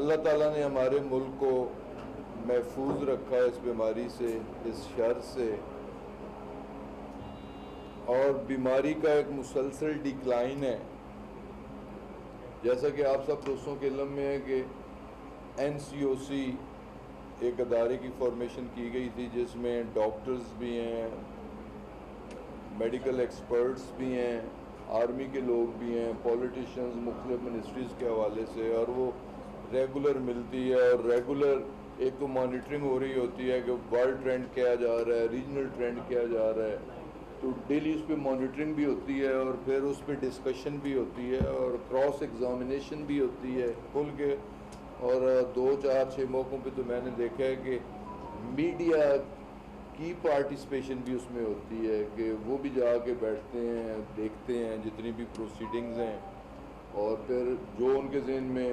اللہ تعالیٰ نے ہمارے ملک کو محفوظ رکھا اس بیماری سے، اس شر سے، اور بیماری کا ایک مسلسل ڈیکلائن ہے. جیسا کہ آپ سب دوستوں کے علم میں ہے کہ NCOC ایک ادارے کی فارمیشن کی گئی تھی جس میں ڈاکٹرز بھی ہیں، میڈیکل ایکسپرٹس بھی ہیں، آرمی کے لوگ بھی ہیں، پولیٹیشنز مختلف منسٹریز کے حوالے سے، اور وہ ریگولر ملتی ہے اور ریگولر ایک تو مانیٹرنگ ہو رہی ہوتی ہے کہ ورلڈ ٹرینڈ کیا جا رہا ہے، ریجنل ٹرینڈ کیا جا رہا ہے، تو ڈیلی اس پہ مانیٹرنگ بھی ہوتی ہے اور پھر اس پہ ڈسکشن بھی ہوتی ہے اور کراس ایگزامینیشن بھی ہوتی ہے کھل کے. اور 2 4 6 موقعوں پہ تو میں نے دیکھا ہے کہ میڈیا کی پارٹیسپیشن بھی اس میں ہوتی ہے کہ وہ بھی جا کے بیٹھتے ہیں، دیکھتے ہیں جتنی بھی پروسیڈنگز ہیں، اور پھر جو ان کے ذہن میں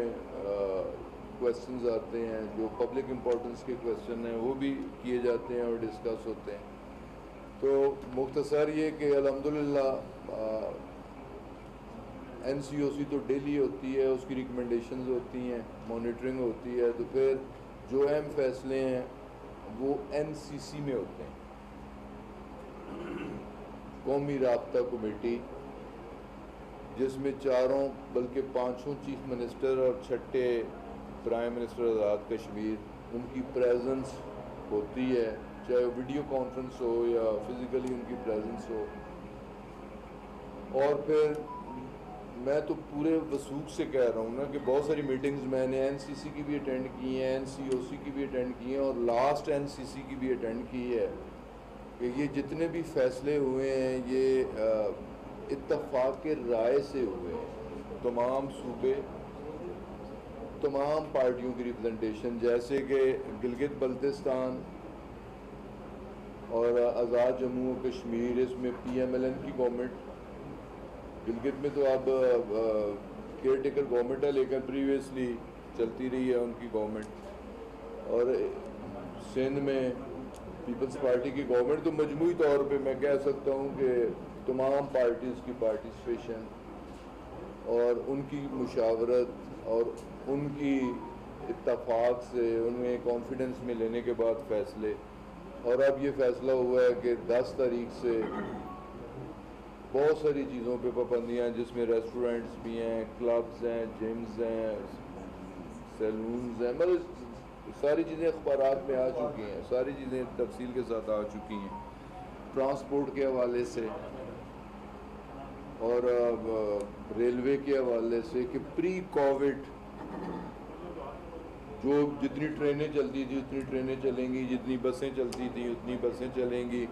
کویسچنز آتے ہیں، جو پبلک امپورٹنس کے کویسچن ہیں، وہ بھی کیے جاتے ہیں اور ڈسکس ہوتے ہیں. تو مختصر یہ کہ الحمدللہ NCOC تو ڈیلی ہوتی ہے، اس کی ریکمنڈیشنز ہوتی ہیں، مانیٹرنگ ہوتی ہے، تو پھر جو اہم فیصلے ہیں وہ NCC میں ہوتے ہیں، قومی رابطہ کمیٹی، جس میں 4 بلکہ 5 چیف منسٹر اور 6 پرائم منسٹر آزاد کشمیر، ان کی پریزنس ہوتی ہے، چاہے ویڈیو کانفرنس ہو یا فزیکلی ان کی پریزنس ہو. اور پھر میں تو پورے وثوق سے کہہ رہا ہوں نا کہ بہت ساری میٹنگز میں نے NCC کی بھی اٹینڈ کی ہیں، NCOC کی بھی اٹینڈ کی ہیں، اور لاسٹ NCC کی بھی اٹینڈ کی ہے کہ یہ جتنے بھی فیصلے ہوئے ہیں یہ اتفاق کے رائے سے ہوئے ہیں. تمام صوبے، تمام پارٹیوں کی ریپرزنٹیشن، جیسے کہ گلگت بلتستان اور آزاد جموں و کشمیر، اس میں PMLN کی گورنمنٹ، گلگت میں تو اب کیئر ٹیکر گورنمنٹ ہے لیکن پریویسلی چلتی رہی ہے ان کی گورنمنٹ، اور سندھ میں پیپلز پارٹی کی گورنمنٹ. تو مجموعی طور پہ میں کہہ سکتا ہوں کہ تمام پارٹیز کی پارٹیسپیشن اور ان کی مشاورت اور ان کی اتفاق سے، ان میں کانفیڈنس میں لینے کے بعد فیصلے. اور اب یہ فیصلہ ہوا ہے کہ 10 تاریخ سے بہت ساری چیزوں پہ پابندیاں، جس میں ریسٹورنٹس بھی ہیں، کلبز ہیں، جمز ہیں، سیلونز ہیں، مطلب ساری چیزیں اخبارات میں آ چکی ہیں، ساری چیزیں تفصیل کے ساتھ آ چکی ہیں ٹرانسپورٹ کے حوالے سے اور ریلوے کے حوالے سے کہ پری کووڈ جو جتنی ٹرینیں چلتی تھیں اتنی ٹرینیں چلیں گی، جتنی بسیں چلتی تھیں اتنی بسیں چلیں گی،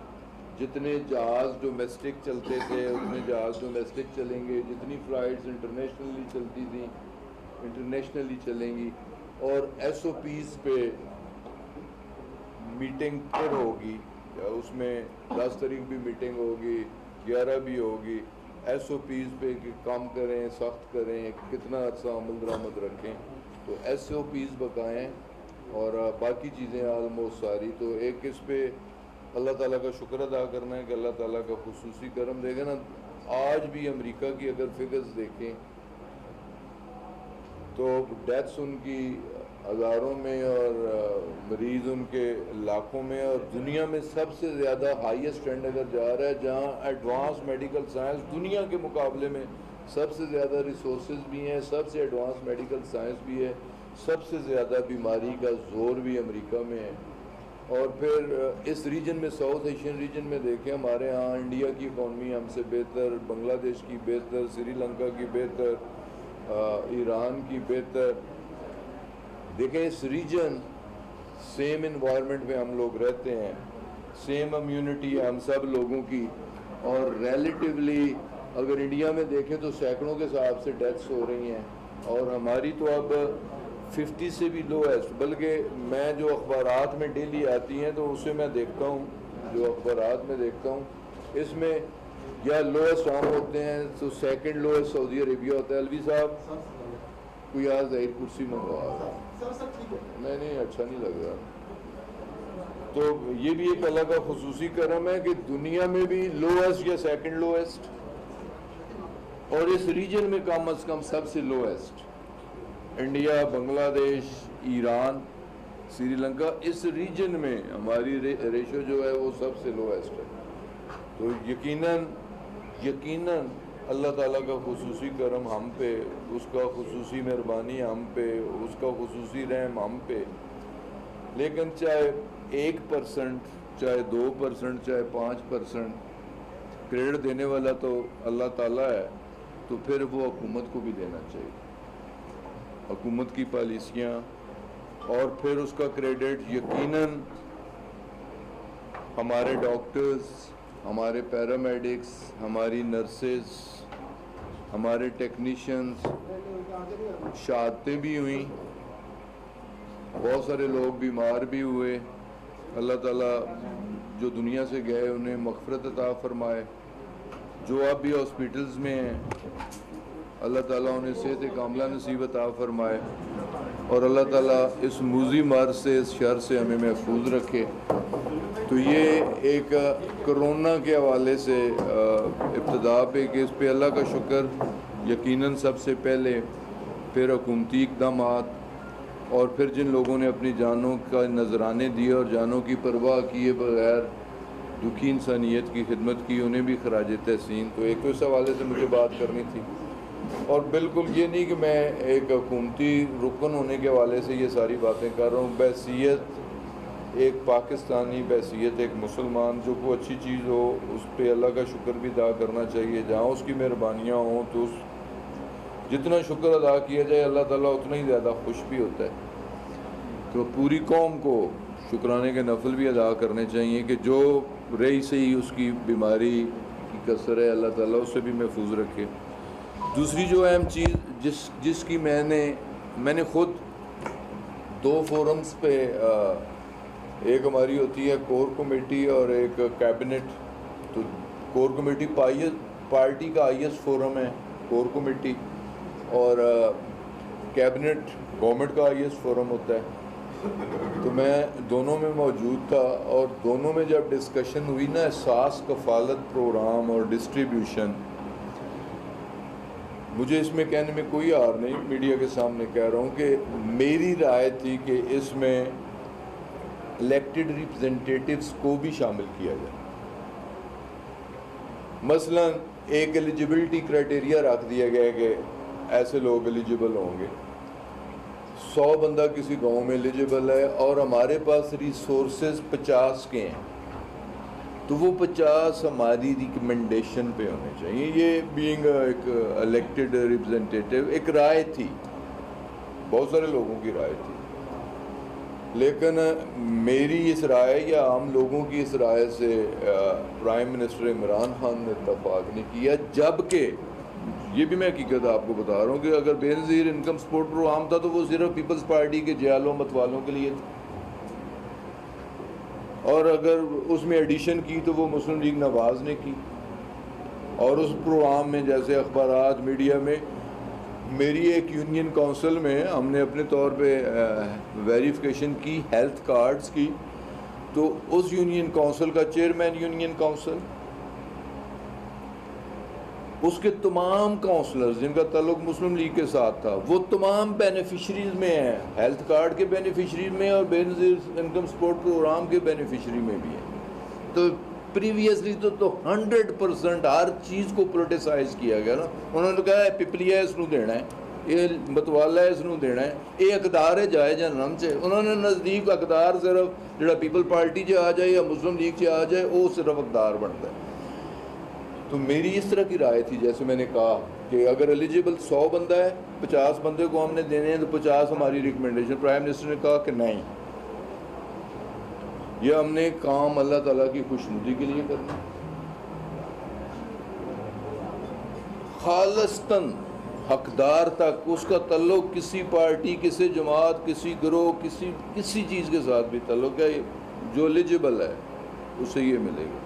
جتنے جہاز ڈومیسٹک چلتے تھے اتنے جہاز ڈومیسٹک چلیں گے، جتنی فلائٹس انٹرنیشنلی چلتی تھیں انٹرنیشنلی چلیں گی. اور SOPs پہ میٹنگ پھر ہوگی، اس میں 10 تاریخ بھی میٹنگ ہوگی، 11 بھی ہوگی. SOPs پہ کہ کام کریں، سخت کریں، کتنا عرصہ عمل درآمد رکھیں، تو SOPs بتائیں اور باقی چیزیں آلموسٹ ساری. تو ایک اس پہ اللہ تعالیٰ کا شکر ادا کرنا ہے کہ اللہ تعالیٰ کا خصوصی کرم دے گا نا. آج بھی امریکہ کی اگر فگرز دیکھیں تو ڈیتھس ان کی ہزاروں میں اور مریض ان کے لاکھوں میں، اور دنیا میں سب سے زیادہ ہائیسٹ ٹرینڈ اگر جا رہا ہے جہاں ایڈوانس میڈیکل سائنس دنیا کے مقابلے میں سب سے زیادہ ریسورسز بھی ہیں، سب سے ایڈوانس میڈیکل سائنس بھی ہے، سب سے زیادہ بیماری کا زور بھی امریکہ میں ہے. اور پھر اس ریجن میں ساؤتھ ایشین ریجن میں دیکھیں، ہمارے ہاں انڈیا کی اکانومی ہم سے بہتر، بنگلہ دیش کی بہتر، سری لنکا کی بہتر، ایران کی بہتر. دیکھیں اس ریجن سیم انوائرمنٹ میں ہم لوگ رہتے ہیں، سیم امیونٹی ہے ہم سب لوگوں کی، اور ریلیٹیولی اگر انڈیا میں دیکھیں تو سینکڑوں کے حساب سے ڈیتھس ہو رہی ہیں، اور ہماری تو اب 50 سے بھی لویسٹ. بلکہ میں جو اخبارات میں ڈیلی آتی ہیں تو اسے میں دیکھتا ہوں، جو اخبارات میں دیکھتا ہوں اس میں یا لویسٹ ہم ہوتے ہیں تو سیکنڈ لویسٹ سعودی عربیہ ہوتا ہے. الوی صاحب کوئی آج ظاہر کرسی منگوا رہا نہیں اچھا نہیں لگ رہا. تو یہ بھی ایک اللہ کا خصوصی کرم ہے کہ دنیا میں بھی لویسٹ یا سیکنڈ لویسٹ، اور اس ریجن میں کم از کم سب سے لویسٹ. انڈیا، بنگلہ دیش، ایران، سری لنکا، اس ریجن میں ہماری ریشو جو ہے وہ سب سے لویسٹ ہے. تو یقیناً اللہ تعالیٰ کا خصوصی کرم ہم پہ، اس کا خصوصی مہربانی ہم پہ، اس کا خصوصی رحم ہم پہ. لیکن چاہے 1%، چاہے 2%، چاہے 5% کریڈٹ دینے والا تو اللہ تعالیٰ ہے، تو پھر وہ حکومت کو بھی دینا چاہیے، حکومت کی پالیسیاں. اور پھر اس کا کریڈٹ یقیناً ہمارے ڈاکٹرز، ہمارے پیرامیڈکس، ہماری نرسز، ہمارے ٹیکنیشینز. شہادتیں بھی ہوئیں، بہت سارے لوگ بیمار بھی ہوئے. اللہ تعالیٰ جو دنیا سے گئے انہیں مغفرت عطا فرمائے. جو اب بھی ہاسپیٹلز میں ہیں اللہ تعالیٰ انہیں صحت کاملہ نصیب عطا فرمائے. اور اللہ تعالیٰ اس موذی مرض سے، اس شر سے ہمیں محفوظ رکھے. تو یہ ایک کرونا کے حوالے سے ابتدا پہ کہ اس پہ اللہ کا شکر یقیناً سب سے پہلے، پھر حکومتی اقدامات، اور پھر جن لوگوں نے اپنی جانوں کا نذرانے دیے اور جانوں کی پرواہ کیے بغیر دکھی انسانیت کی خدمت کی، انہیں بھی خراج تحسین. تو ایک اس حوالے سے مجھے بات کرنی تھی. اور بالکل یہ نہیں کہ میں ایک حکومتی رکن ہونے کے حوالے سے یہ ساری باتیں کر رہا ہوں. بحیثیت ایک پاکستانی، بحیثیت ایک مسلمان، جو کوئی اچھی چیز ہو اس پہ اللہ کا شکر بھی ادا کرنا چاہیے. جہاں اس کی مہربانیاں ہوں تو جتنا شکر ادا کیا جائے اللہ تعالیٰ اتنا ہی زیادہ خوش بھی ہوتا ہے. تو پوری قوم کو شکرانے کے نفل بھی ادا کرنے چاہیے کہ جو رہی سہی اس کی بیماری کی کثر ہے اللہ تعالیٰ اس سے بھی محفوظ رکھے. دوسری جو اہم چیز جس کی میں نے خود 2 فورمز پہ، ایک ہماری ہوتی ہے کور کمیٹی اور ایک کیبنٹ. تو کور کمیٹی پارٹی کا ہائیسٹ فورم ہے کور کمیٹی، اور کیبنٹ گورنمنٹ کا ہائیسٹ فورم ہوتا ہے. تو میں دونوں میں موجود تھا، اور دونوں میں جب ڈسکشن ہوئی نا احساس کفالت پروگرام اور ڈسٹریبیوشن، مجھے اس میں کہنے میں کوئی عار نہیں، میڈیا کے سامنے کہہ رہا ہوں کہ میری رائے تھی کہ اس میں الیکٹڈ ریپرزنٹیٹیوز کو بھی شامل کیا جائے. مثلا ایک ایلیجبلٹی کرائٹیریا رکھ دیا گیا کہ ایسے لوگ ایلیجبل ہوں گے. 100 بندہ کسی گاؤں میں ایلیجبل ہے اور ہمارے پاس ریسورسز 50 کے ہیں، تو وہ 50 ہماری ریکمنڈیشن پہ ہونے چاہیے. یہ بینگ ایک الیکٹڈ ریپرزنٹیٹیو ایک رائے تھی، بہت سارے لوگوں کی رائے تھی. لیکن میری اس رائے یا ہم لوگوں کی اس رائے سے پرائم منسٹر عمران خان نے اتفاق نہیں کیا. جبکہ یہ بھی میں حقیقت آپ کو بتا رہا ہوں کہ اگر بے نظیر انکم سپورٹ پروگرام تھا تو وہ صرف پیپلز پارٹی کے جیالوں متوالوں کے لیے تھا، اور اگر اس میں ایڈیشن کی تو وہ مسلم لیگ نواز نے کی. اور اس پروگرام میں جیسے اخبارات میڈیا میں میری ایک یونین کونسل میں ہم نے اپنے طور پہ ویریفیکیشن کی ہیلتھ کارڈز کی، تو اس یونین کونسل کا چیئرمین یونین کونسل، اس کے تمام کونسلرز جن کا تعلق مسلم لیگ کے ساتھ تھا وہ تمام بینیفیشریز میں ہیں، ہیلتھ کارڈ کے بینیفیشریز میں اور بے نظیر انکم سپورٹ پروگرام کے بینیفیشری میں بھی ہیں. تو پریویسلی تو 100% ہر چیز کو پروٹیسائز کیا گیا نا. انہوں نے کہا پپلیا اس نو دینا ہے، یہ متوالا اس نو دینا ہے، یہ اقدار ہے جائے جنم سے. انہوں نے نزدیک اقدار صرف جڑا پیپل پارٹی چ آ جائے یا مسلم لیگ چ آ جائے وہ صرف اقدار بنتا ہے. تو میری اس طرح کی رائے تھی، جیسے میں نے کہا کہ اگر ایلیجبل 100 بندہ ہے، 50 بندے کو ہم نے دینے ہیں تو 50 ہماری ریکمنڈیشن. پرائم منسٹر نے کہا کہ نہیں، یہ ہم نے کام اللہ تعالیٰ کی خوشنودی کے لیے کرنا، خالصتاً حقدار تک اس کا تعلق کسی پارٹی، کسی جماعت، کسی گروہ، کسی چیز کے ساتھ بھی تعلق ہے، جو ایلیجبل ہے اسے یہ ملے گا.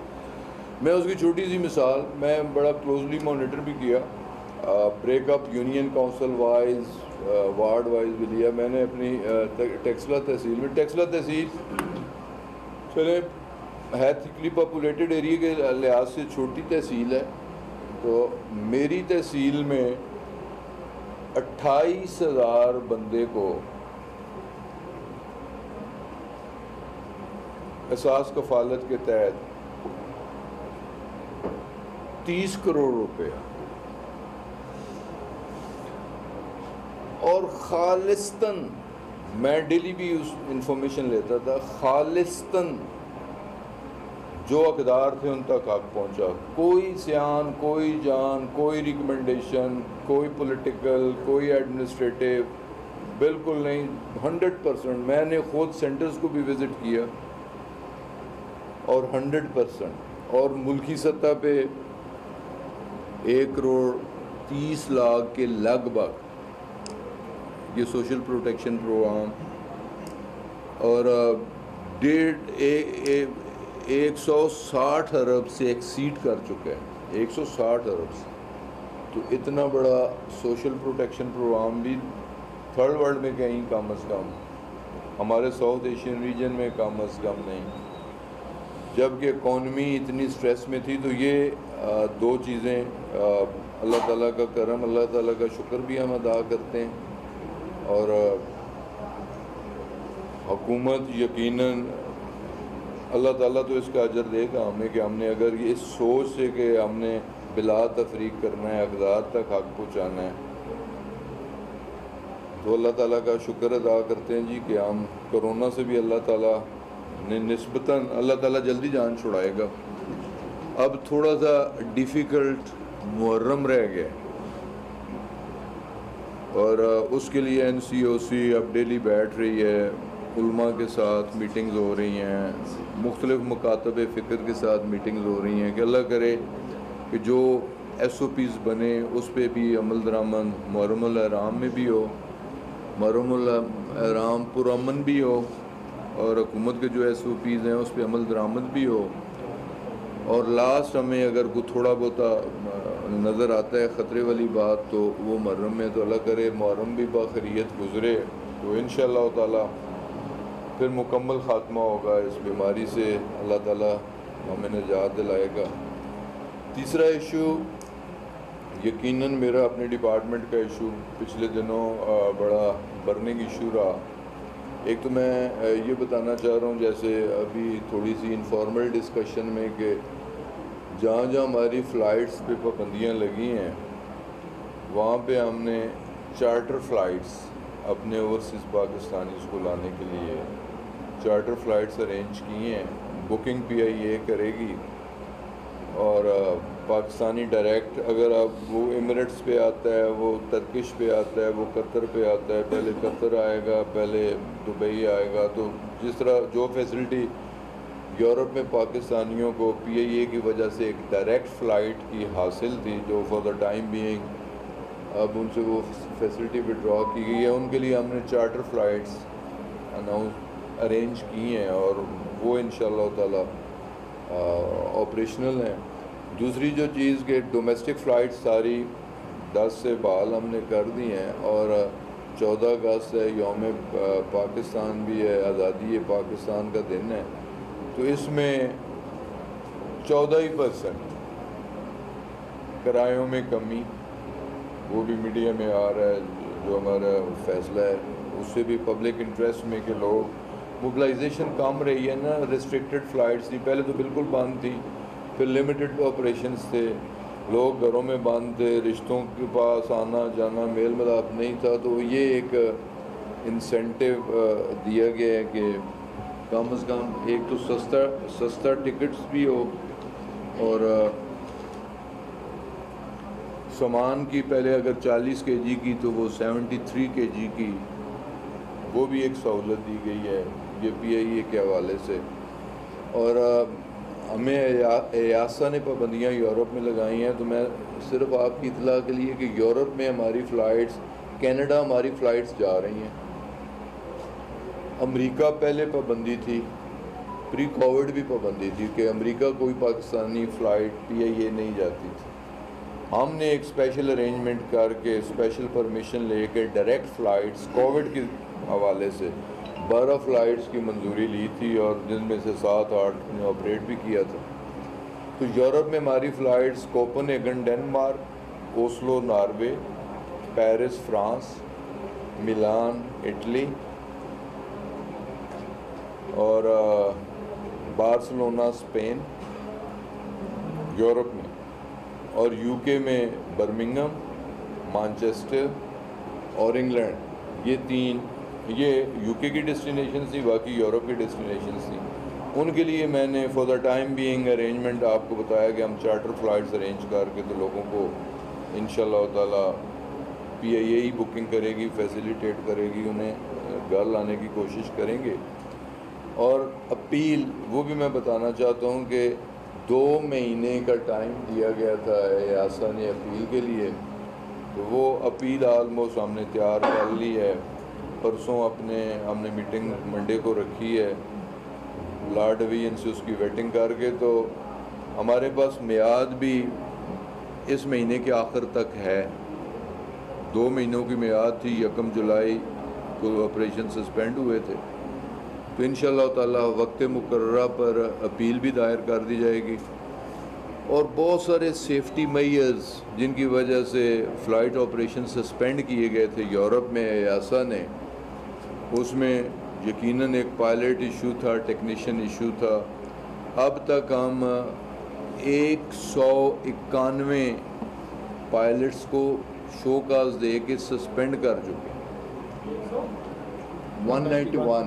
میں اس کی چھوٹی سی مثال، میں بڑا کلوزلی مانیٹر بھی کیا، break up union council wise, ward wise بھی لیا. میں نے اپنی ٹیکسلا تحصیل میں، ٹیکسلا تحصیل چلے ہے تھکلی پاپولیٹڈ ایریا کے لحاظ سے چھوٹی تحصیل ہے. تو میری تحصیل میں 28,000 بندے کو احساس کفالت کے تحت 30 کروڑ روپے، اور خالصتاً میں ڈیلی بھی اس انفارمیشن لیتا تھا، خالصتاً جو اقدار تھے ان تک حق پہنچا، کوئی سیان، کوئی جان، کوئی ریکمنڈیشن، کوئی پولیٹیکل، کوئی ایڈمنسٹریٹو، بالکل نہیں، 100%۔ میں نے خود سینٹرز کو بھی وزٹ کیا، اور 100%، اور ملکی سطح پہ 1,30,00,000 کے لگ بھگ یہ سوشل پروٹیکشن پروگرام، اور 160 ارب سے ایکسیڈ کر چکا ہے، 160 ارب سے۔ تو اتنا بڑا سوشل پروٹیکشن پروگرام بھی تھرڈ ورلڈ میں کہیں کم از کم، ہمارے ساؤتھ ایشین ریجن میں کم از کم نہیں، جبکہ اکانومی اتنی سٹریس میں تھی۔ تو یہ دو چیزیں، اللہ تعالیٰ کا کرم، اللہ تعالیٰ کا شکر بھی ہم ادا کرتے ہیں، اور حکومت یقیناً اللہ تعالیٰ تو اس کا اجر دے گا ہمیں، کہ ہم نے اگر یہ اس سوچ سے کہ ہم نے بلا تفریق کرنا ہے، اقدار تک حق پہنچانا ہے، تو اللہ تعالیٰ کا شکر ادا کرتے ہیں جی کہ ہم کرونا سے بھی اللہ تعالیٰ نے نسبتاً، اللہ تعالیٰ جلدی جان چھڑائے گا۔ اب تھوڑا سا ڈیفیکلٹ محرم رہ گیا، اور اس کے لیے NCOC اب ڈیلی بیٹھ رہی ہے، علماء کے ساتھ میٹنگز ہو رہی ہیں، مختلف مکاتب فکر کے ساتھ میٹنگز ہو رہی ہیں، کہ اللہ کرے کہ جو SOPs بنے اس پہ بھی عمل درآمد محرم الحرام میں بھی ہو، محرم الحرام پرامن بھی ہو، اور حکومت کے جو SOPs ہیں اس پہ عمل درآمد بھی ہو۔ اور لاسٹ ہمیں اگر کوئی تھوڑا بہت نظر آتا ہے خطرے والی بات، تو وہ محرم میں، تو اللہ کرے محرم بھی باخیریت گزرے، تو انشاءاللہ تعالی پھر مکمل خاتمہ ہوگا اس بیماری سے، اللہ تعالیٰ ہمیں نجات دلائے گا۔ تیسرا ایشو یقیناً میرا اپنے ڈپارٹمنٹ کا ایشو پچھلے دنوں بڑا برننگ ایشو رہا۔ ایک تو میں یہ بتانا چاہ رہا ہوں، جیسے ابھی تھوڑی سی انفارمل ڈسکشن میں، کہ جہاں جہاں ہماری فلائٹس پہ پابندیاں لگی ہیں، وہاں پہ ہم نے چارٹر فلائٹس اپنے اوورسیز پاکستانیز کو لانے کے لیے چارٹر فلائٹس ارینج کی ہیں۔ بکنگ PIA کرے گی، اور پاکستانی ڈائریکٹ، اگر آپ وہ ایمریٹس پہ آتا ہے، وہ ترکش پہ آتا ہے، وہ قطر پہ آتا ہے، پہلے قطر آئے گا، پہلے دبئی آئے گا، تو جس طرح جو فیسلٹی یورپ میں پاکستانیوں کو PIA کی وجہ سے ایک ڈائریکٹ فلائٹ کی حاصل تھی، جو فار دا ٹائم بینگ اب ان سے وہ فیسلٹی وڈرا کی گئی ہے، ان کے لیے ہم نے چارٹر فلائٹس ارینج کی ہیں، اور وہ انشاءاللہ تعالی آپریشنل ہیں۔ دوسری جو چیز کہ ڈومیسٹک فلائٹس ساری 10 سے بحال ہم نے کر دی ہیں، اور 14 اگست ہے، یوم پاکستان بھی ہے، آزادی پاکستان کا دن ہے، تو اس میں 14% کرایوں میں کمی، وہ بھی میڈیا میں آ رہا ہے، جو ہمارا فیصلہ ہے اس سے بھی پبلک انٹرسٹ میں، کہ لوگ موبلائزیشن کم رہی ہے نا، ریسٹرکٹڈ فلائٹس تھی، پہلے تو بالکل بند تھی، پھر لمیٹڈ آپریشنس تھے، لوگ گھروں میں بند تھے، رشتوں کے پاس آنا جانا میل ملاپ نہیں تھا، تو یہ ایک انسینٹیو دیا گیا ہے کہ کم از کم ایک تو سستا ٹکٹس بھی ہو، اور سامان کی پہلے اگر 40 kg کی تو وہ 73 kg کی، وہ بھی ایک سہولت دی گئی ہے یہ PIA کے حوالے سے۔ اور ہمیں ایاسا نے پابندیاں یورپ میں لگائی ہیں، تو میں صرف آپ کی اطلاع کے لیے کہ یورپ میں ہماری فلائٹس، کینیڈا ہماری فلائٹس جا رہی ہیں، امریکہ پہلے پابندی تھی، پری کووڈ بھی پابندی تھی کہ امریکہ کوئی پاکستانی فلائٹ PIA نہیں جاتی تھی۔ ہم نے ایک اسپیشل ارینجمنٹ کر کے، اسپیشل پرمیشن لے کے ڈائریکٹ فلائٹس کووڈ کے حوالے سے 12 فلائٹس کی منظوری لی تھی، اور جن میں سے 7-8 نے آپریٹ بھی کیا تھا۔ تو یورپ میں ہماری flights Copenhagen Denmark, Oslo Norway, Paris France, Milan Italy, اور بارسلونا اسپین یورپ میں، اور یو کے میں برمنگھم، مانچسٹر اور انگلینڈ. یہ 3 یو کے کی ڈیسٹینیشنز تھی، باقی یورپ کی ڈیسٹینیشنز تھیں. ان کے لیے میں نے for the time being arrangement آپ کو بتایا کہ ہم چارٹر فلائٹس ارینج کر کے تو لوگوں کو انشاءاللہ تعالیٰ پی آئی اے ہی بکنگ کرے گی، فیسیلیٹیٹ کرے گی، انہیں گھر لانے کی کوشش کریں گے. اور اپیل وہ بھی میں بتانا چاہتا ہوں کہ 2 مہینے کا ٹائم دیا گیا تھا ایاسا نے اپیل کے لیے، تو وہ اپیل آلموسٹ ہم نے تیار کر لی ہے. پرسوں ہم نے میٹنگ منڈے کو رکھی ہے لا ڈویژن سے اس کی ویٹنگ کر کے، تو ہمارے پاس میعاد بھی اس مہینے کے آخر تک ہے. 2 مہینوں کی میعاد تھی، 1 جولائی کو آپریشن سسپینڈ ہوئے تھے. تو انشاءاللہ تعالیٰ وقت مقررہ پر اپیل بھی دائر کر دی جائے گی. اور بہت سارے سیفٹی میئرز جن کی وجہ سے فلائٹ آپریشن سسپینڈ کیے گئے تھے یورپ میں ایاسا نے، اس میں یقیناً ایک پائلٹ ایشو تھا، ٹیکنیشین ایشو تھا. اب تک ہم 191 پائلٹس کو شو کاز دے کے سسپینڈ کر چکے ہیں، 191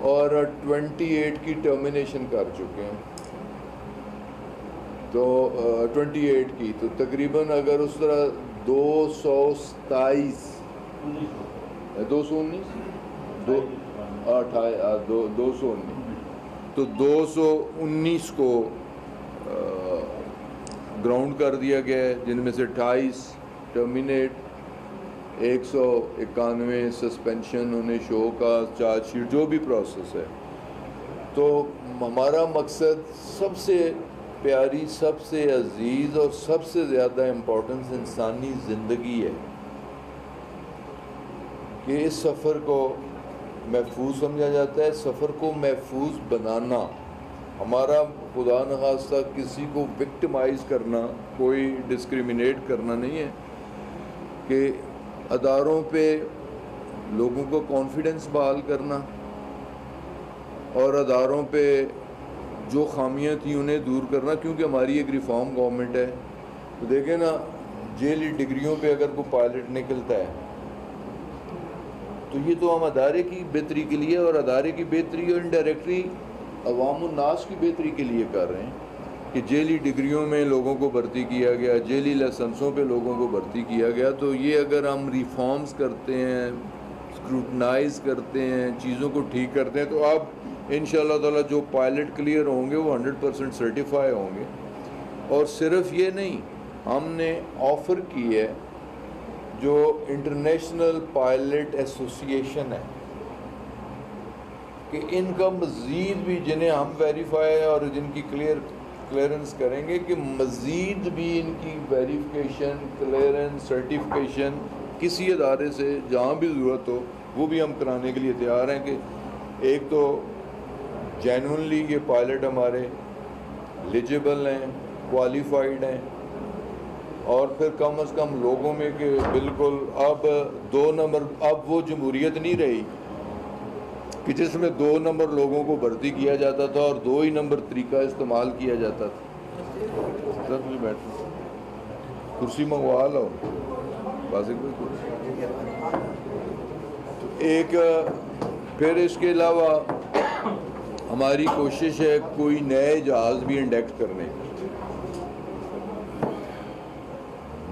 اور 28 کی ٹرمینیشن کر چکے ہیں. تو 28 کی تو تقریباً اگر اس طرح 219 تو 219 کو گراؤنڈ کر دیا گیا ہے، جن میں سے 28 ٹرمینیٹ، 191 سسپینشن، انہیں شو کا چارج شیٹ، جو بھی پروسیس ہے. تو ہمارا مقصد سب سے پیاری، سب سے عزیز اور سب سے زیادہ امپورٹنس انسانی زندگی ہے کہ اس سفر کو محفوظ سمجھا جاتا ہے. سفر کو محفوظ بنانا ہمارا، خدا نخواستہ کسی کو وکٹمائز کرنا، کوئی ڈسکریمنیٹ کرنا نہیں ہے، کہ اداروں پہ لوگوں کو کانفیڈنس بحال کرنا اور اداروں پہ جو خامیاں تھیں انہیں دور کرنا. کیونکہ ہماری ایک ریفارم گورنمنٹ ہے. تو دیکھیں نا، جیلی ڈگریوں پہ اگر کوئی پائلٹ نکلتا ہے تو یہ تو ہم ادارے کی بہتری کے لیے، اور ادارے کی بہتری اور انڈائریکٹلی عوام الناس کی بہتری کے لیے کر رہے ہیں کہ جیلی ڈگریوں میں لوگوں کو بھرتی کیا گیا، جیلی لائسنسوں پہ لوگوں کو بھرتی کیا گیا. تو یہ اگر ہم ریفارمز کرتے ہیں، اسکروٹنائز کرتے ہیں، چیزوں کو ٹھیک کرتے ہیں، تو اب انشاءاللہ تعالیٰ جو پائلٹ کلیئر ہوں گے وہ 100% سرٹیفائی ہوں گے. اور صرف یہ نہیں، ہم نے آفر کی ہے جو انٹرنیشنل پائلٹ ایسوسیشن ہے کہ ان کا مزید بھی، جنہیں ہم ویریفائی اور جن کی کلیئرنس کریں گے، کہ مزید بھی ان کی ویریفیکیشن، کلیئرنس، سرٹیفکیشن کسی ادارے سے جہاں بھی ضرورت ہو وہ بھی ہم کرانے کے لیے تیار ہیں. کہ ایک تو جینونلی یہ پائلٹ ہمارے ایلیجبل ہیں، کوالیفائڈ ہیں، اور پھر کم از کم لوگوں میں کہ بالکل اب 2 نمبر، اب وہ جمہوریت نہیں رہی کہ جس میں 2 نمبر لوگوں کو بھرتی کیا جاتا تھا اور 2 ہی نمبر طریقہ استعمال کیا جاتا تھا. سر مجھے بیٹھنا، کرسی منگوا لو ایک. پھر اس کے علاوہ ہماری کوشش ہے کوئی نئے جہاز بھی انڈیکٹ کرنے.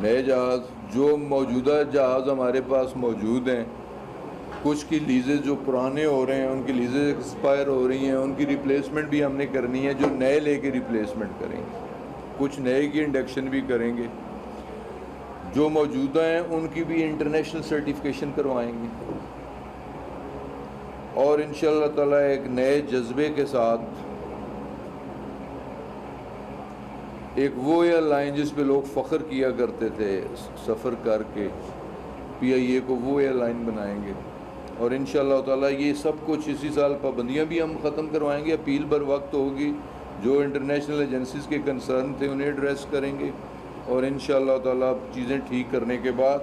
نئے جہاز، جو موجودہ جہاز ہمارے پاس موجود ہیں، کچھ کی لیزز جو پرانے ہو رہے ہیں ان کی لیزز ایکسپائر ہو رہی ہیں، ان کی ریپلیسمنٹ بھی ہم نے کرنی ہے. جو نئے لے کے ریپلیسمنٹ کریں گے، کچھ نئے کی انڈکشن بھی کریں گے. جو موجودہ ہیں ان کی بھی انٹرنیشنل سرٹیفکیشن کروائیں گے، اور انشاءاللہ تعالیٰ ایک نئے جذبے کے ساتھ ایک وہ ایئر لائن جس پہ لوگ فخر کیا کرتے تھے سفر کر کے، پی آئی اے کو وہ ایئر لائن بنائیں گے. اور انشاءاللہ تعالیٰ یہ سب کچھ اسی سال پابندیاں بھی ہم ختم کروائیں گے. اپیل بر وقت ہوگی، جو انٹرنیشنل ایجنسیز کے کنسرن تھے انہیں ایڈریس کریں گے، اور انشاءاللہ تعالیٰ چیزیں ٹھیک کرنے کے بعد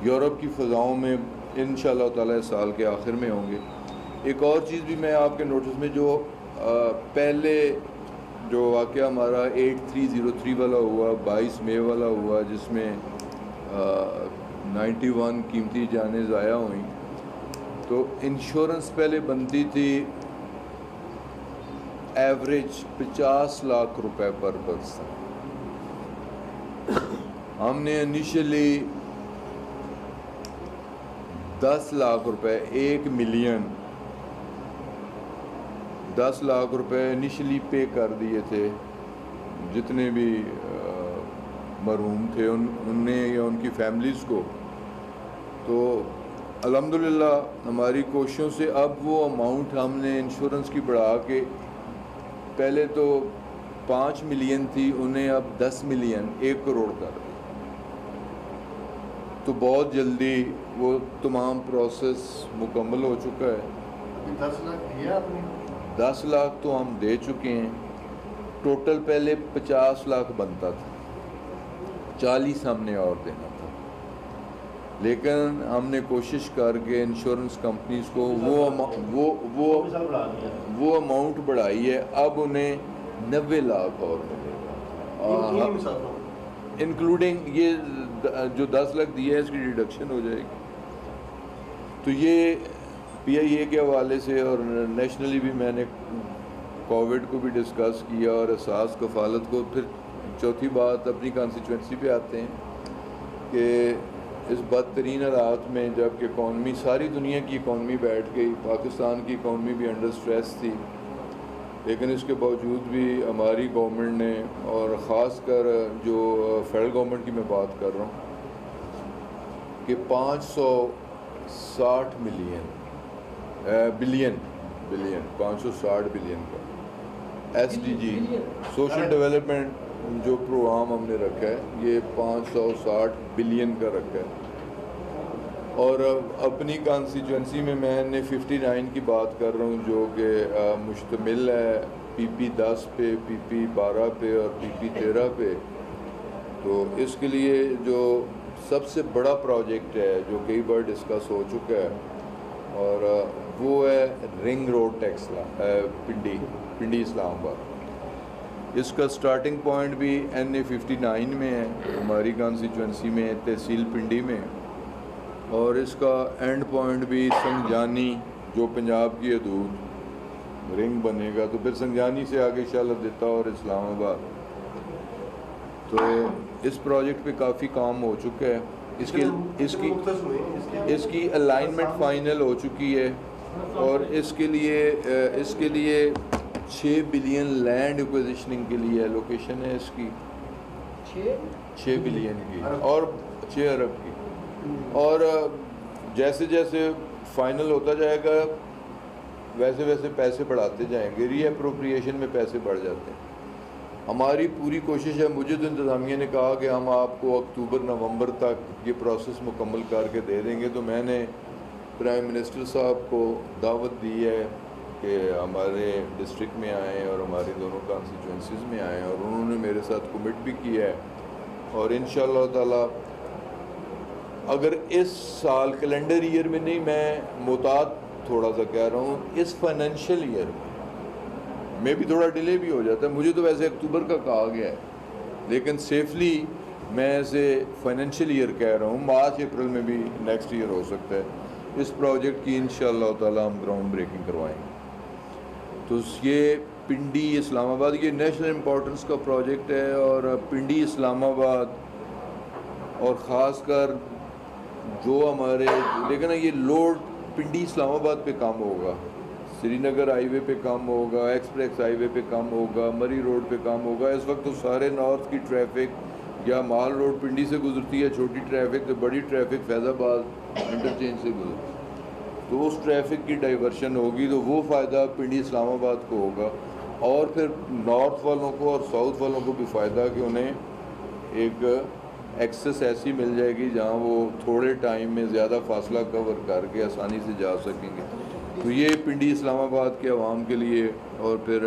یورپ کی فضاؤں میں انشاءاللہ تعالیٰ اس سال کے آخر میں ہوں گے. ایک اور چیز بھی میں آپ کے نوٹس میں جو پہلے جو واقعہ ہمارا 8303 والا ہوا 22 مئی والا ہوا جس میں 91 قیمتی جانیں ضائع ہوئیں, تو انشورنس پہلے بنتی تھی ایوریج 50 لاکھ روپے پر پرسن. ہم نے انیشلی 10 لاکھ روپے 1 ملین 10 لاکھ روپے انیشلی پے کر دیے تھے جتنے بھی مرحوم تھے ان نے یا ان کی فیملیز کو. تو الحمدللہ ہماری کوششوں سے اب وہ اماؤنٹ ہم نے انشورنس کی بڑھا کے پہلے تو 5 ملین تھی, انہیں اب 10 ملین 1 کروڑ کر دی. تو بہت جلدی وہ تمام پروسیس مکمل ہو چکا ہے. 10 لاکھ دیا آپ نے؟ 10 لاکھ تو ہم دے چکے ہیں. ٹوٹل پہلے 50 لاکھ بنتا تھا, 40 ہم نے اور دینا تھا, لیکن ہم نے کوشش کر کے انشورنس کمپنیز کو وہ اماؤنٹ بڑھائی ہے. اب انہیں 90 لاکھ اور ملے گا, انکلوڈنگ یہ جو 10 لاکھ دیا ہے اس کی ڈیڈکشن ہو جائے گی. تو یہ پی آئی اے کے حوالے سے اور نیشنلی بھی میں نے کووڈ کو بھی ڈسکس کیا اور احساس کفالت کو. پھر چوتھی بات اپنی کانسٹیچوئنسی پہ آتے ہیں کہ اس بدترین حالات میں جب کہ اکانومی ساری دنیا کی اکانومی بیٹھ گئی, پاکستان کی اکانومی بھی انڈر سٹریس تھی, لیکن اس کے باوجود بھی ہماری گورنمنٹ نے اور خاص کر جو فیڈرل گورنمنٹ کی میں بات کر رہا ہوں کہ 560 بلین 560 بلین کا S D G social development جو پروگرام ہم نے رکھا ہے یہ 560 بلین کا رکھا ہے. اور اپنی کانسٹیچوئنسی میں نے 59 کی بات کر رہا ہوں جو کہ مشتمل ہے پی پی 10 پہ, پی پی 12 پہ اور پی پی 13 پہ. تو اس کے لیے جو سب سے بڑا پروجیکٹ ہے جو کئی بار ڈسکس ہو چکا ہے اور وہ ہے رنگ روڈ ٹیکسلا پنڈی اسلام آباد. اس کا سٹارٹنگ پوائنٹ بھی این اے 59 میں ہے ہماری کانسٹیچوئنسی میں تحصیل پنڈی میں, اور اس کا اینڈ پوائنٹ بھی سنگجانی جو پنجاب کی حدود رنگ بنے گا. تو پھر سنگجانی سے آگے شالت دیتا اور اسلام آباد. تو اس پروجیکٹ پہ کافی کام ہو چکا ہے. اس کی الائنمنٹ فائنل ہو چکی ہے اور اس کے لیے 6 بلین لینڈ ایکوزیشننگ کے لیے لوکیشن ہے اس کی 6 بلین کی اور 6 ارب کی. اور جیسے جیسے فائنل ہوتا جائے گا ویسے ویسے پیسے بڑھاتے جائیں گے, ری اپروپریشن میں پیسے بڑھ جاتے ہیں. ہماری پوری کوشش ہے, مجھے تو انتظامیہ نے کہا کہ ہم آپ کو اکتوبر نومبر تک یہ پروسیس مکمل کر کے دے دیں گے. تو میں نے پرائم منسٹر صاحب کو دعوت دی ہے کہ ہمارے ڈسٹرکٹ میں آئیں اور ہماری دونوں کانسٹیچوئنسیز میں آئیں, اور انہوں نے میرے ساتھ کمٹ بھی کیا ہے. اور انشاءاللہ تعالی اگر اس سال کیلنڈر ایئر میں نہیں, میں محتاط تھوڑا سا کہہ رہا ہوں, اس فائنینشیل ایئر میں بھی تھوڑا ڈیلے بھی ہو جاتا ہے. مجھے تو ویسے اکتوبر کا کہا گیا ہے لیکن سیفلی میں اسے فائنینشیل ایئر کہہ رہا ہوں, مارچ اپریل میں بھی نیکسٹ ایئر ہو سکتا ہے. اس پروجیکٹ کی انشاءاللہ تعالی ہم گراؤنڈ بریکنگ کروائیں گے. تو یہ پنڈی اسلام آباد یہ نیشنل امپورٹنس کا پروجیکٹ ہے, اور پنڈی اسلام آباد اور خاص کر جو ہمارے لیکن یہ لوڈ پنڈی اسلام آباد پہ کام ہوگا, سری نگر ہائی وے پہ کام ہوگا, ایکسپریس ہائی وے پہ کام ہوگا, مری روڈ پہ کام ہوگا. اس وقت تو سارے نارتھ کی ٹریفک یا مال روڈ پنڈی سے گزرتی ہے, چھوٹی ٹریفک تو بڑی ٹریفک فیض آباد انٹرچینج سے گزرتی ہے. تو اس ٹریفک کی ڈائیورشن ہوگی تو وہ فائدہ پنڈی اسلام آباد کو ہوگا, اور پھر نارتھ والوں کو اور ساؤتھ والوں کو بھی فائدہ کہ انہیں ایک ایکسس ایسی مل جائے گی جہاں وہ تھوڑے ٹائم میں زیادہ فاصلہ کور کر کے آسانی سے جا سکیں گے. تو یہ پنڈی اسلام آباد کے عوام کے لیے اور پھر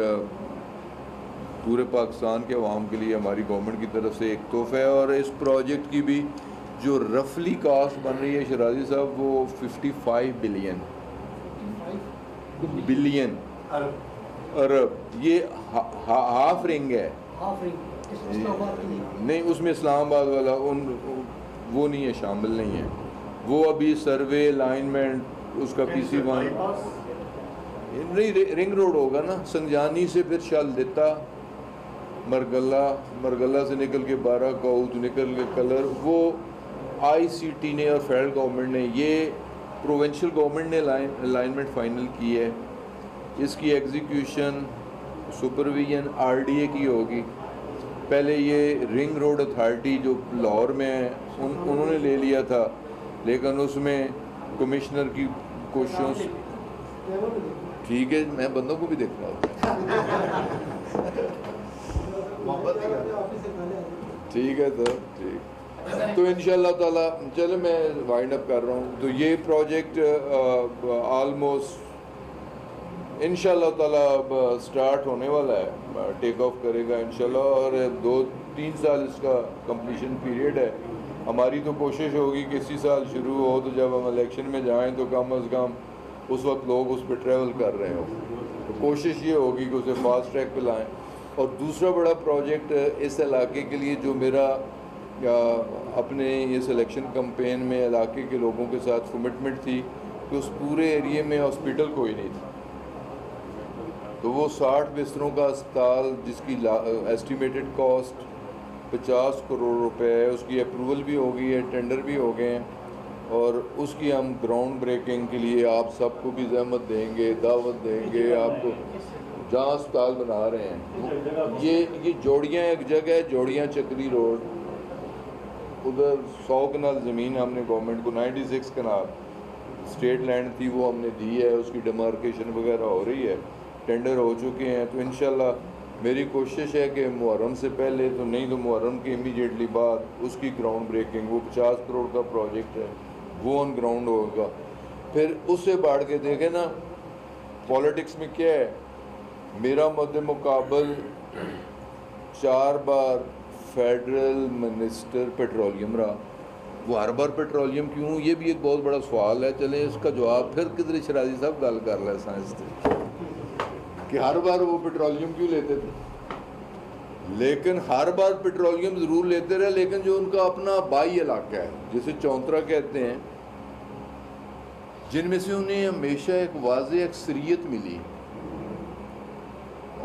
پورے پاکستان کے عوام کے لیے ہماری گورنمنٹ کی طرف سے ایک تحفہ ہے. اور اس پروجیکٹ کی بھی جو رفلی کاسٹ بن رہی ہے شرازی صاحب وہ 55 بلین ارب. یہ ہاف رنگ ہے نہیں, اس میں اسلام آباد والا وہ نہیں ہے, شامل نہیں ہے وہ. ابھی سروے الائنمنٹ اس کا PC1 نہیں, رنگ روڈ ہوگا نا, سنجانی سے پھر شال دیتا, مرگلہ سے نکل کے 12 کوت نکل کے کلر. وہ ICT نے اور فیڈرل گورنمنٹ نے, یہ پروونشل گورنمنٹ نے الائنمنٹ فائنل کی ہے. اس کی ایگزیکیوشن سپرویژن RDA کی ہوگی. پہلے یہ رنگ روڈ اتھارٹی جو لاہور میں ہے انہوں نے لے لیا تھا, لیکن اس میں کمشنر کی کوششوں سے ٹھیک ہے, میں بندوں کو بھی دیکھتا ہوں ٹھیک ہے تو ٹھیک. تو انشاءاللہ تعالیٰ چلے میں وائنڈ اپ کر رہا ہوں. تو یہ پروجیکٹ آلموسٹ انشاءاللہ تعالیٰ اب سٹارٹ ہونے والا ہے, ٹیک آف کرے گا انشاءاللہ, اور 2-3 سال اس کا کمپلیشن پیریڈ ہے. ہماری تو کوشش ہوگی کہ اسی سال شروع ہو, تو جب ہم الیکشن میں جائیں تو کم از کم اس وقت لوگ اس پہ ٹریول کر رہے ہوں. تو کوشش یہ ہوگی کہ اسے فاسٹ ٹریک پہ لائیں. اور دوسرا بڑا پروجیکٹ اس علاقے کے لیے جو میرا اپنے اس الیکشن کمپین میں علاقے کے لوگوں کے ساتھ کمٹمنٹ تھی کہ اس پورے ایریے میں ہاسپٹل کوئی نہیں تھا. تو وہ 60 بستروں کا اسپتال جس کی ایسٹیمیٹڈ کاسٹ 50 کروڑ روپے ہے, اس کی اپروول بھی ہو گئی ہے, ٹینڈر بھی ہو گئے ہیں, اور اس کی ہم گراؤنڈ بریکنگ کے لیے آپ سب کو بھی زحمت دیں گے, دعوت دیں گے آپ کو. جہاں اسپتال بنا رہے ہیں یہ جوڑیاں ایک جگہ ہے, جوڑیاں چکری روڈ, ادھر 100 کنال زمین ہم نے گورنمنٹ کو 96 کنال اسٹیٹ لینڈ تھی وہ ہم نے دی ہے. اس کی ڈیمارکیشن وغیرہ ہو رہی ہے, ٹینڈر ہو چکے ہیں. تو انشاءاللہ میری کوشش ہے کہ محرم سے پہلے تو نہیں تو محرم کے امیڈیٹلی بعد اس کی گراؤنڈ بریکنگ, وہ 50 کروڑ کا پروجیکٹ ہے, وہ آن گراؤنڈ ہوگا. پھر اس سے بڑھ کے دیکھیں نا پولیٹکس میں کیا ہے, میرا مد مقابل 4 بار فیڈرل منسٹر پیٹرولیم رہا. وہ ہر بار پیٹرولیم کیوں, یہ بھی ایک بہت بڑا سوال ہے. چلیں اس کا جواب پھر کدھر شرازی صاحب گل کر لیں سائنس سے کہ ہر بار وہ پیٹرولیم کیوں لیتے تھے. لیکن ہر بار پیٹرولیم ضرور لیتے رہے, لیکن جو ان کا اپنا بائی علاقہ ہے جسے چونترا کہتے ہیں, جن میں سے انہیں ہمیشہ ایک واضح اکثریت ملی,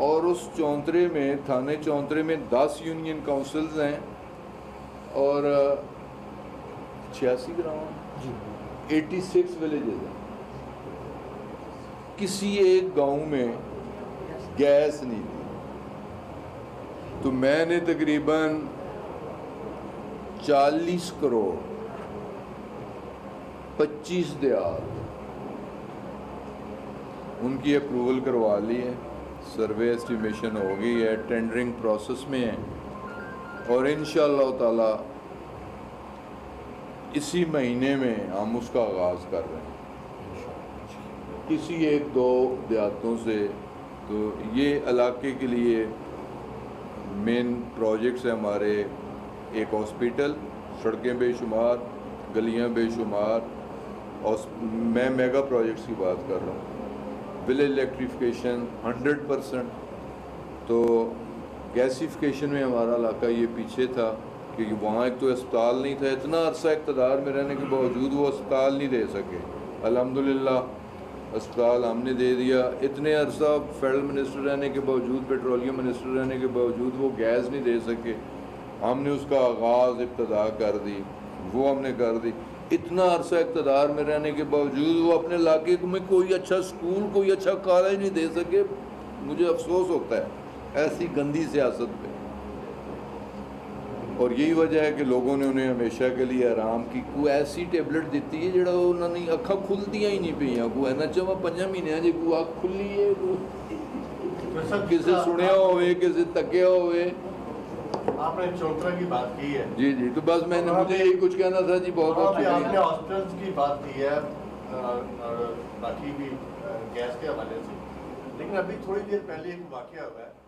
اور اس چونترے میں تھانے چونترے میں 10 یونین کونسلز ہیں اور 86 گراؤں 86 ولیجز ہیں. کسی ایک گاؤں میں گیس نہیں تھی. تو میں نے تقریباً 40 کروڑ 25 دیہات ان کی اپروول کروا لی ہے, سروے ایسٹیمیشن ہو گئی ہے, ٹینڈرنگ پروسیس میں ہے, اور انشاءاللہ تعالی اسی مہینے میں ہم اس کا آغاز کر رہے ہیں کسی 1-2 دیہاتوں سے. تو یہ علاقے کے لیے مین پروجیکٹس ہیں ہمارے, ایک ہاسپٹل, سڑکیں بے شمار, گلیاں بے شمار, اور میں میگا پروجیکٹس کی بات کر رہا ہوں. ولیج الیکٹریفیکیشن 100%. تو گیسیفیکیشن میں ہمارا علاقہ یہ پیچھے تھا کیونکہ وہاں ایک تو اسپتال نہیں تھا. اتنا عرصہ اقتدار میں رہنے کے باوجود وہ اسپتال نہیں دے سکے. الحمدللہ اسپتال ہم نے دے دیا. اتنے عرصہ فیڈرل منسٹر رہنے کے باوجود, پیٹرولیم منسٹر رہنے کے باوجود وہ گیس نہیں دے سکے. ہم نے اس کا آغاز ابتدا کر دی, وہ ہم نے کر دی. اتنا عرصہ اقتدار میں رہنے کے باوجود وہ اپنے علاقے میں کوئی اچھا اسکول, کوئی اچھا کالج نہیں دے سکے. مجھے افسوس ہوتا ہے ایسی گندی سیاست پہ. اور یہی وجہ ہے کہ لوگوں نے انہیں ہمیشہ کے لیے آرام کی کوئی ایسی ٹیبلٹ دیتی ہے جڑا انہوں نے اکھاں کھلدیاں ہی نہیں پئیاں. کوئی اینا چاہا 5 مہینے جی کوئی اکھ کھلی ہے, کسی سنیا ہوئے, کسی تکیا ہوئے. آپ نے چونترا کی بات کی ہے. جی جی, تو بس میں نے مجھے یہی کچھ کہنا تھا جی. بہت بہت شکریہ. آپ نے ہاسپٹلس کی بات کی ہے اور باقی بھی گیس کے حوالے سے, لیکن ابھی تھوڑی دیر پہلے ایک واقعہ ہوا ہے